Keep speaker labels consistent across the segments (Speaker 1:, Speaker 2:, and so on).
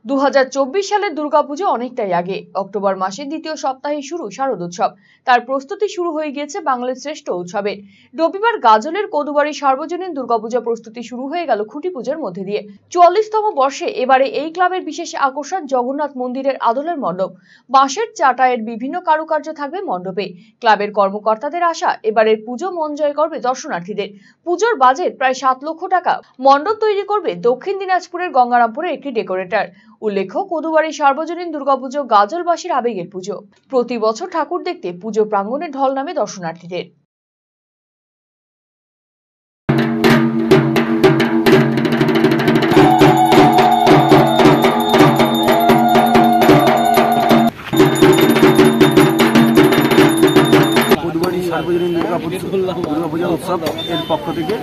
Speaker 1: 2024 সালের দুর্গাপুজো অনেকটাই আগে। অক্টোবর মাসের দ্বিতীয় সপ্তাহে শুরু শারদোৎসব। তার প্রস্তুতি শুরু হয়ে গিয়েছে বাংলার শ্রেষ্ঠ উৎসবের। রবিবার গাজলের কোদুবাড়ি সার্বজনীন দুর্গাপূজা প্রস্তুতি শুরু হয়ে গেল খুঁটি পুজোর মধ্যে দিয়ে। 44তম বর্ষে এবারে এই ক্লাবের বিশেষ আকর্ষণ জগন্নাথ মন্দিরের আদলের মণ্ডপ। বাঁশের চাটাইয়ের বিভিন্ন কারুকার্য থাকবে মণ্ডপে। ক্লাবের কর্মকর্তাদের আশা, এবারের পুজো মন জয় করবে দর্শনার্থীদের। পুজোর বাজেট প্রায় 7 লক্ষ টাকা। মণ্ডপ তৈরি করবে দক্ষিণ দিনাজপুরের গঙ্গারামপুরের একটি ডেকোরেটর। উল্লেখ্য, কোদুবাড়ি সার্বজনীন দুর্গাপুজো গাজলবাসীর আবেগের পুজো। প্রতি বছর ঠাকুর দেখতে পুজো প্রাঙ্গণে ঢল নামে দর্শনার্থীদের।
Speaker 2: কোদুবাড়ি সার্বজনীন দুর্গাপূজা উৎসব এর পক্ষ থেকে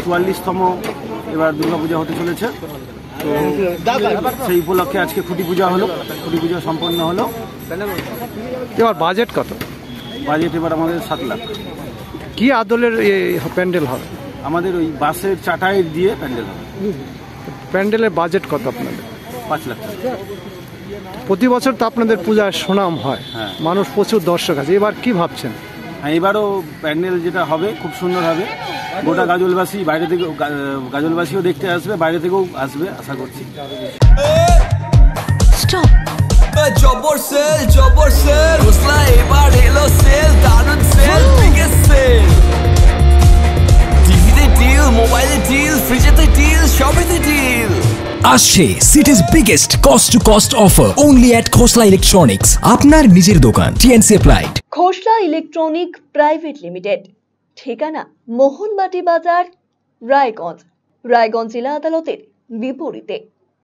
Speaker 2: 44তম এবার দুর্গাপূজা হতে চলেছে। তো সেই উপলক্ষে আজকে খুঁটি পূজা হলো, খুঁটি পূজা সম্পন্ন হলো।
Speaker 3: এবার বাজেট কত?
Speaker 2: বাজেট এবার আমাদের 7 লাখ।
Speaker 3: কি আদলের প্যান্ডেল হবে?
Speaker 2: আমাদের ওই বাঁশের চাটাই দিয়ে প্যান্ডেল হবে।
Speaker 3: প্যান্ডেলের বাজেট কত আপনাদের?
Speaker 2: 5 লাখ টাকা।
Speaker 3: প্রতি বছর তো আপনাদের পূজার সুনাম হয়,
Speaker 2: হ্যাঁ।
Speaker 3: মানুষ প্রচুর দর্শক আছে, এবার কি ভাবছেন?
Speaker 2: হ্যাঁ, এবারও প্যান্ডেল যেটা হবে খুব সুন্দর হবে। গোটা গাজলবাসী, বাইরে থেকে গাজলবাসীও দেখতে আসবে, বাইরে থেকেও আসবে আশা করছি।
Speaker 4: জবর সেল ঘোষলা এবার এলো সেল, দারুণ সেল, বিগেস্ট সেল। টিভিতে ডিল, মোবাইলে ডিল, ফ্রিজেতে ডিল, সবেতে ডিল।
Speaker 5: আসছে city's biggest cost to cost offer only at Khosla electronics, আপনার নিজের দোকান। TNC applied.
Speaker 6: Khosla electronic private limited, ঠিকানা মোহনবাটি বাজার, রায়গঞ্জ জেলা আদালতের বিপরীতে।